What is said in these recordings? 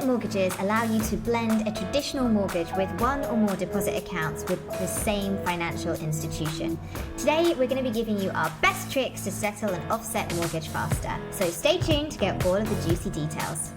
Offset mortgages allow you to blend a traditional mortgage with one or more deposit accounts with the same financial institution. Today, we're going to be giving you our best tricks to settle an offset mortgage faster. So stay tuned to get all of the juicy details.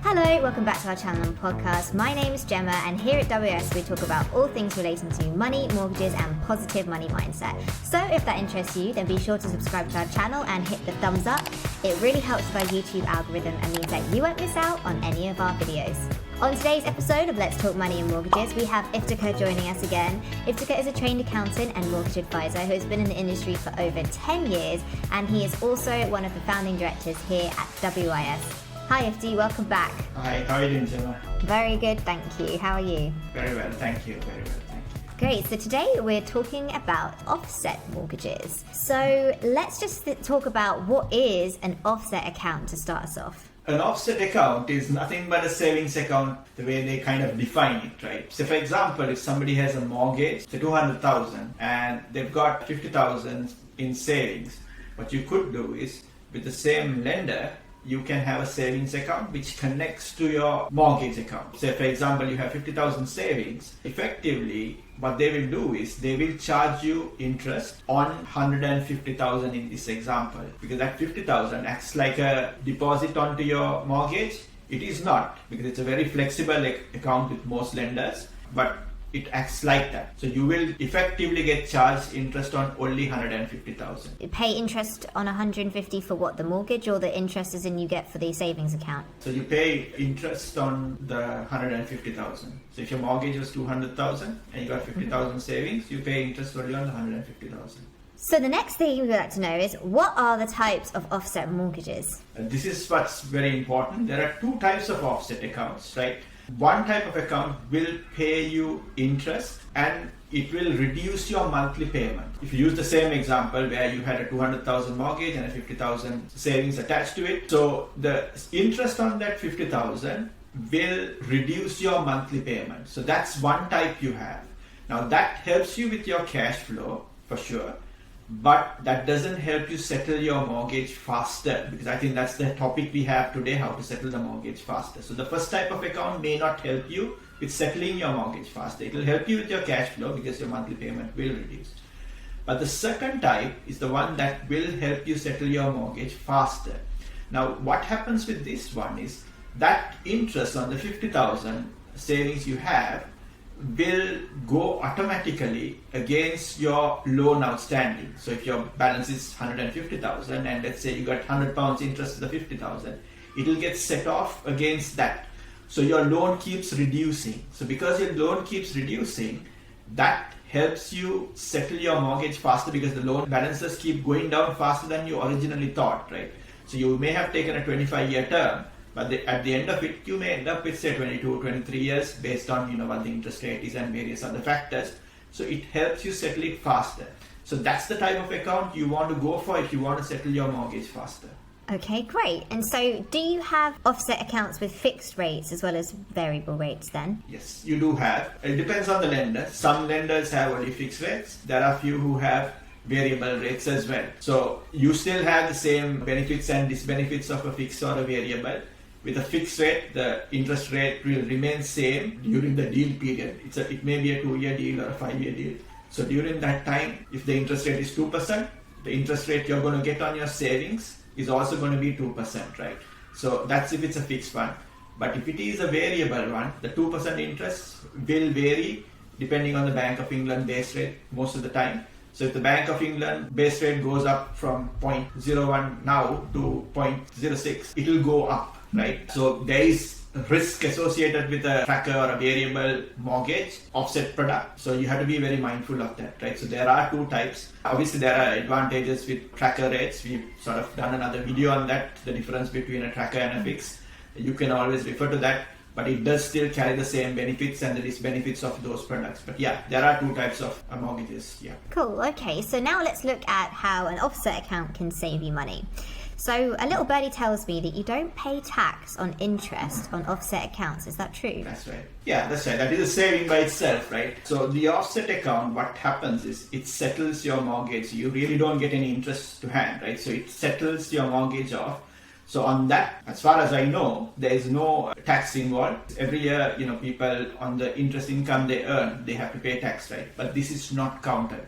Hello, welcome back to our channel and podcast. My name is Gemma, and here at WS we talk about all things relating to money, mortgages and positive money mindset. So if that interests you, then be sure to subscribe to our channel and hit the thumbs up. It really helps with our YouTube algorithm and means that you won't miss out on any of our videos. On today's episode of Let's Talk Money and Mortgages, we have Iftikhar joining us again. Iftikhar is a trained accountant and mortgage advisor who has been in the industry for over 10 years, and he is also one of the founding directors here at WIS. Hi Ifti, welcome back. Hi, how are you doing, Gemma? Very good, thank you. How are you? Very well, thank you. Very well, thank you. Great, so today we're talking about offset mortgages. So let's just talk about what is an offset account to start us off. An offset account is nothing but a savings account, the way they kind of define it, right? So for example, if somebody has a mortgage, say 200,000, and they've got 50,000 in savings, what you could do is, with the same lender, you can have a savings account which connects to your mortgage account. Say for example, you have 50,000 savings. Effectively, what they will do is they will charge you interest on 150,000 in this example, because that 50,000 acts like a deposit onto your mortgage. It is not, because it's a very flexible account with most lenders, but it acts like that. So you will effectively get charged interest on only 150,000. You pay interest on 150 for what, the mortgage, or the interest is in you get for the savings account? So you pay interest on the 150,000. So if your mortgage was 200,000 and you got 50,000 savings, you pay interest only on the 150,000. So the next thing we'd like to know is, what are the types of offset mortgages? This is what's very important. There are two types of offset accounts, right? One type of account will pay you interest and it will reduce your monthly payment. If you use the same example where you had a 200,000 mortgage and a 50,000 savings attached to it, so the interest on that 50,000 will reduce your monthly payment. So that's one type you have. Now that helps you with your cash flow for sure, but that doesn't help you settle your mortgage faster, because I think that's the topic we have today, how to settle the mortgage faster. So the first type of account may not help you with settling your mortgage faster. It will help you with your cash flow because your monthly payment will reduce. But the second type is the one that will help you settle your mortgage faster. Now what happens with this one is that interest on the 50,000 savings you have will go automatically against your loan outstanding. So if your balance is 150,000 and let's say you got £100 interest to the 50,000, it will get set off against that. So your loan keeps reducing. So because your loan keeps reducing, that helps you settle your mortgage faster, because the loan balances keep going down faster than you originally thought, right? So you may have taken a 25-year term, but at the end of it, you may end up with say 22, 23 years based on what the interest rate is and various other factors. So it helps you settle it faster. So that's the type of account you want to go for if you want to settle your mortgage faster. Okay, great. And so do you have offset accounts with fixed rates as well as variable rates then? Yes, you do have. It depends on the lender. Some lenders have only fixed rates. There are few who have variable rates as well. So you still have the same benefits and disbenefits of a fixed or a variable. With a fixed rate, the interest rate will remain same during the deal period. It may be a 2-year deal or a 5-year deal. So during that time, if the interest rate is 2%, the interest rate you're going to get on your savings is also going to be 2%, right? So that's if it's a fixed one. But if it is a variable one, the 2% interest will vary depending on the Bank of England base rate most of the time. So if the Bank of England base rate goes up from 0.01 now to 0.06, it will go up, right? So there is risk associated with a tracker or a variable mortgage offset product. So you have to be very mindful of that, right? So there are two types. Obviously there are advantages with tracker rates. We've sort of done another video on that, the difference between a tracker and a fix. You can always refer to that, but it does still carry the same benefits and the disbenefits of those products. But yeah, there are two types of mortgages. Yeah. Cool. Okay, so now let's look at how an offset account can save you money. So a little birdie tells me that you don't pay tax on interest on offset accounts. Is that true? That's right. Yeah, that's right. That is a saving by itself, right? So the offset account, what happens is it settles your mortgage. You really don't get any interest to hand, right? So it settles your mortgage off. So on that, as far as I know, there is no tax involved. Every year, people on the interest income they earn, they have to pay tax, right? But this is not counted.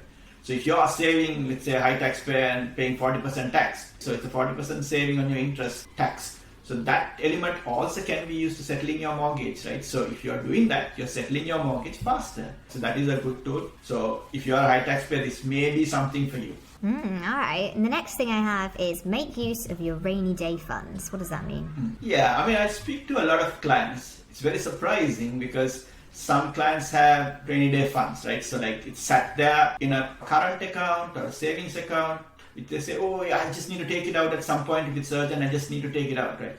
So if you are saving, let's say, a high taxpayer and paying 40% tax, so it's a 40% saving on your interest tax. So that element also can be used to settling your mortgage, right? So if you're doing that, you're settling your mortgage faster. So that is a good tool. So if you're a high taxpayer, this may be something for you. All right. And the next thing I have is make use of your rainy day funds. What does that mean? Yeah, I speak to a lot of clients. It's very surprising because some clients have rainy day funds, right? So like it's sat there in a current account or a savings account. They say, oh, yeah, I just need to take it out at some point if it's urgent. I just need to take it out, right?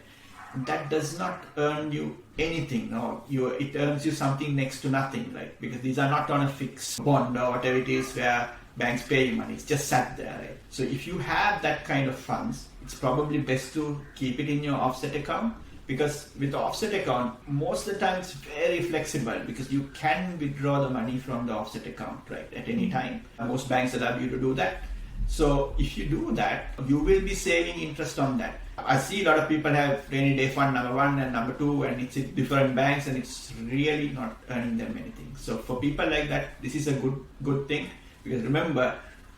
That does not earn you anything. No, it earns you something next to nothing, right? Because these are not on a fixed bond or whatever it is where banks pay you money. It's just sat there, right? So if you have that kind of funds, it's probably best to keep it in your offset account. Because with the offset account, most of the time it's very flexible because you can withdraw the money from the offset account, right, at any time. Most banks allow you to do that. So if you do that, you will be saving interest on that. I see a lot of people have rainy day fund number 1 and number 2 and it's in different banks and it's really not earning them anything. So for people like that, this is a good thing because remember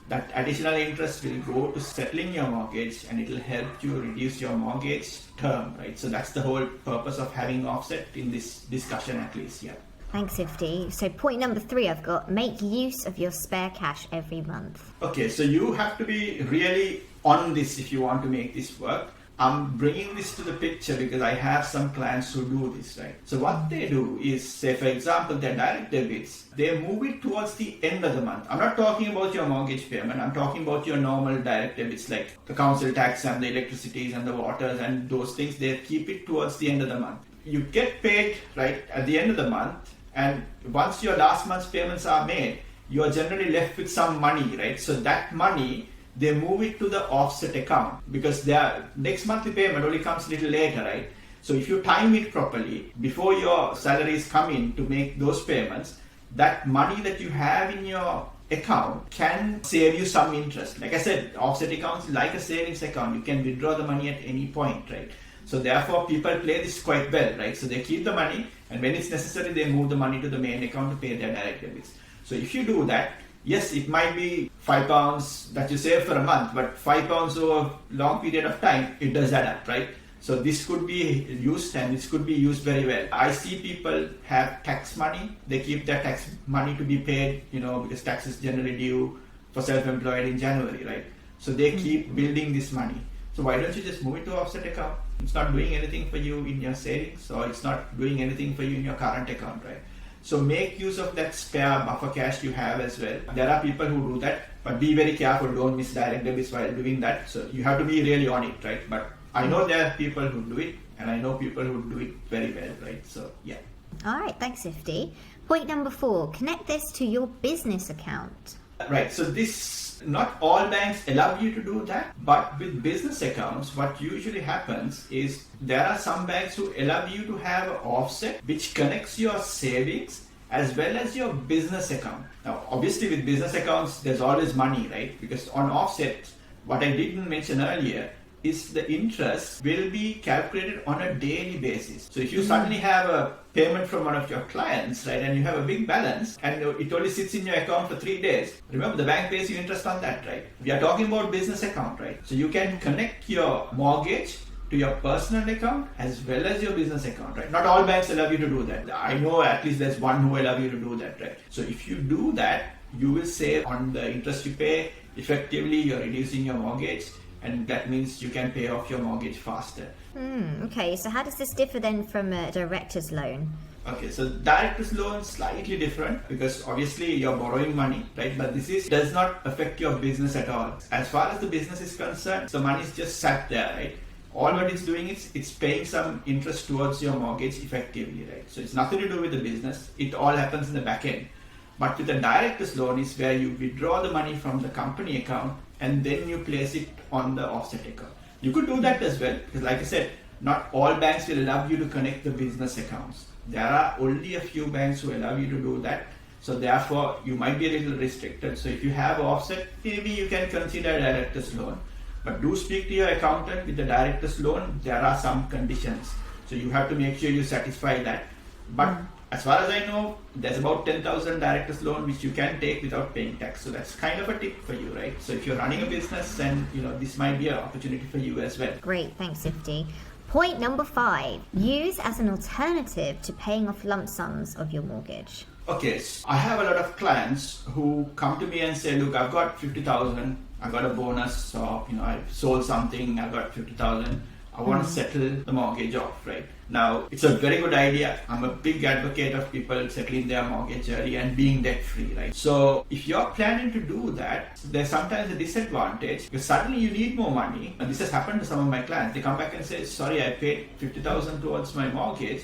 that additional interest will go to settling your mortgage and it will help you reduce your mortgage term, right? So that's the whole purpose of having offset in this discussion at least, yeah. Thanks, Ifti. So point number 3 I've got, make use of your spare cash every month. Okay, so you have to be really on this if you want to make this work. I'm bringing this to the picture because I have some clients who do this, right? So what they do is, say for example, their direct debits, they move it towards the end of the month. I'm not talking about your mortgage payment. I'm talking about your normal direct debits like the council tax and the electricities and the waters and those things. They keep it towards the end of the month. You get paid, right, at the end of the month. And once your last month's payments are made, you are generally left with some money, right? So that money, they move it to the offset account because their next monthly payment only comes a little later, right? So if you time it properly, before your salaries come in to make those payments, that money that you have in your account can save you some interest. Like I said, offset accounts like a savings account. You can withdraw the money at any point, right? So therefore, people play this quite well, right? So they keep the money, and when it's necessary, they move the money to the main account to pay their direct debits. So if you do that, yes, it might be £5 that you save for a month, but £5 over a long period of time, it does add up, right? So this could be used, and this could be used very well. I see people have tax money. They keep their tax money to be paid, because tax is generally due for self-employed in January, right? So they keep building this money. So why don't you just move it to offset account? It's not doing anything for you in your savings, or it's not doing anything for you in your current account, right? So make use of that spare buffer cash you have as well. There are people who do that, but be very careful. Don't miss direct debits while doing that. So you have to be really on it, right? But I know there are people who do it, and I know people who do it very well, right? So yeah. All right, thanks, Ifti. Point number 4, connect this to your business account. Right, so not all banks allow you to do that, but with business accounts, what usually happens is there are some banks who allow you to have an offset which connects your savings as well as your business account. Now, obviously with business accounts, there's always money, right? Because on offset, what I didn't mention earlier is the interest will be calculated on a daily basis. So if you suddenly have a payment from one of your clients, right, and you have a big balance and it only sits in your account for 3 days, remember the bank pays you interest on that, right? We are talking about business account, right? So you can connect your mortgage to your personal account as well as your business account, right? Not all banks allow you to do that. I know at least there's one who allow you to do that, right? So if you do that, you will save on the interest you pay. Effectively, you're reducing your mortgage, and that means you can pay off your mortgage faster. Okay, so how does this differ then from a director's loan? Okay, so director's loan is slightly different because obviously you're borrowing money, right? But this does not affect your business at all. As far as the business is concerned, the money is just sat there, right? All what it's doing is it's paying some interest towards your mortgage effectively, right? So it's nothing to do with the business. It all happens in the back end. But with a director's loan is where you withdraw the money from the company account and then you place it on the offset account. You could do that as well because like I said, not all banks will allow you to connect the business accounts. There are only a few banks who allow you to do that. So therefore, you might be a little restricted. So if you have offset, maybe you can consider a director's loan. But do speak to your accountant. With the director's loan, there are some conditions. So you have to make sure you satisfy that. But as far as I know, there's about 10,000 director's loan which you can take without paying tax. So that's kind of a tip for you, right? So if you're running a business, then this might be an opportunity for you as well. Great, thanks, Ifti. Point number 5, use as an alternative to paying off lump sums of your mortgage. Okay, so I have a lot of clients who come to me and say, look, I've got 50,000, I got a bonus, or I've sold something, I got 50,000. I want to settle the mortgage off, right? Now, it's a very good idea. I'm a big advocate of people settling their mortgage early and being debt-free, right? So, if you're planning to do that, there's sometimes a disadvantage because suddenly you need more money. And this has happened to some of my clients. They come back and say, sorry, I paid 50,000 towards my mortgage.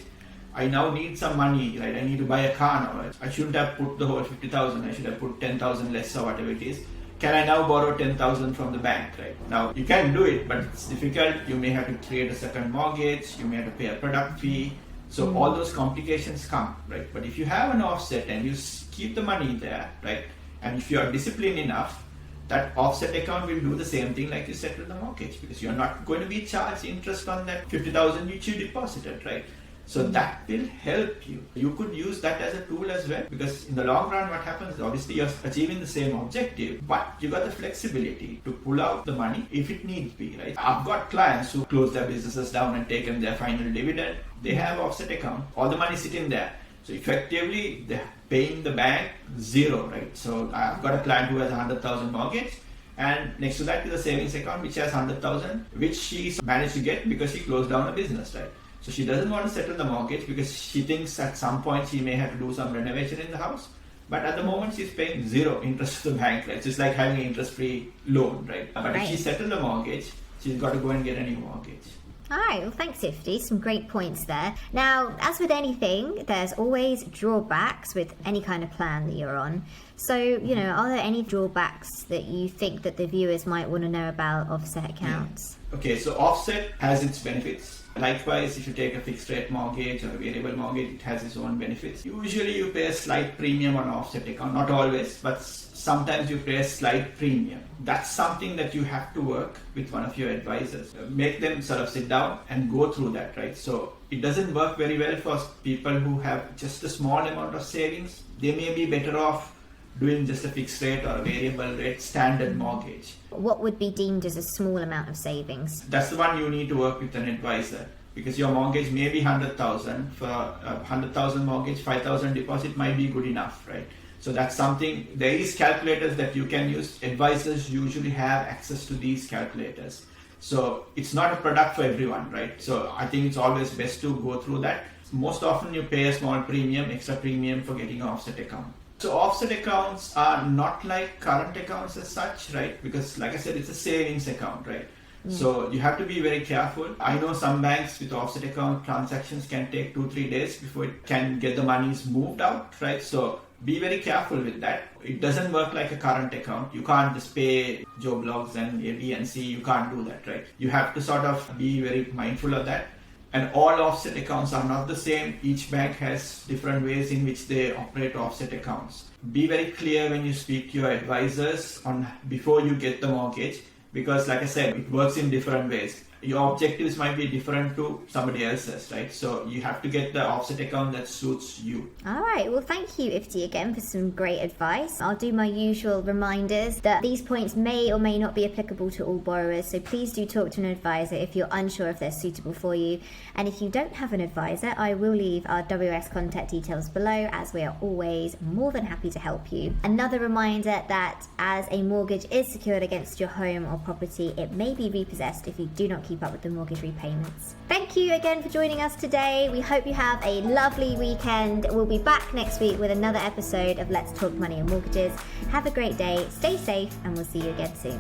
I now need some money, right? I need to buy a car now, right? I shouldn't have put the whole 50,000. I should have put 10,000 less or whatever it is. Can I now borrow 10,000 from the bank, right? Now, you can do it, but it's difficult. You may have to create a second mortgage. You may have to pay a product fee. So all those complications come, right? But if you have an offset and you keep the money there, right? And if you are disciplined enough, that offset account will do the same thing like you settle the mortgage, because you're not going to be charged interest on that 50,000 which you deposited, right? So that will help you. You could use that as a tool as well, because in the long run what happens is obviously you're achieving the same objective, but you got the flexibility to pull out the money if it needs be, right? I've got clients who close their businesses down and taken their final dividend. They have offset account, all the money sitting there. So effectively they're paying the bank zero, right? So I've got a client who has 100,000 mortgage, and next to that is a savings account which has 100,000, which she's managed to get because she closed down a business, right? So she doesn't want to settle the mortgage because she thinks at some point she may have to do some renovation in the house. But at the moment she's paying zero interest to the bank, right? So it's like having an interest-free loan, right? But if she settles the mortgage, she's got to go and get a new mortgage. All right, well, thanks, Ifti. Some great points there. Now, as with anything, there's always drawbacks with any kind of plan that you're on. So, are there any drawbacks that you think that the viewers might want to know about offset accounts? Okay, so offset has its benefits. Likewise, if you take a fixed rate mortgage or a variable mortgage, it has its own benefits. Usually you pay a slight premium on offset account, not always, but sometimes you pay a slight premium. That's something that you have to work with one of your advisors. Make them sort of sit down and go through that, right? So it doesn't work very well for people who have just a small amount of savings. They may be better off doing just a fixed rate or a variable rate standard mortgage. What would be deemed as a small amount of savings? That's the one you need to work with an advisor, because your mortgage may be 100,000. For a 100,000 mortgage, 5,000 deposit might be good enough, right? So that's something, there is calculators that you can use. Advisors usually have access to these calculators. So it's not a product for everyone, right? So I think it's always best to go through that. Most often you pay a small premium, extra premium for getting an offset account. So offset accounts are not like current accounts as such, right? Because like I said, it's a savings account, right? So you have to be very careful. I know some banks with offset account transactions can take 2-3 days before it can get the monies moved out, right? So be very careful with that. It doesn't work like a current account. You can't just pay Joe Blogs and A, B, and C. You can't do that, right? You have to sort of be very mindful of that. And all offset accounts are not the same. Each bank has different ways in which they operate offset accounts. Be very clear when you speak to your advisors on before you get the mortgage, because like I said, it works in different ways. Your objectives might be different to somebody else's, right? So you have to get the offset account that suits you. All right, well, thank you, Ifti, again for some great advice. I'll do my usual reminders that these points may or may not be applicable to all borrowers, so please do talk to an advisor if you're unsure if they're suitable for you. And if you don't have an advisor, I will leave our WS contact details below, as we are always more than happy to help you. Another reminder that as a mortgage is secured against your home or property, it may be repossessed if you do not keep up with the mortgage repayments. Thank you again for joining us today. We hope you have a lovely weekend. We'll be back next week with another episode of Let's Talk Money and Mortgages. Have a great day, stay safe, and we'll see you again soon.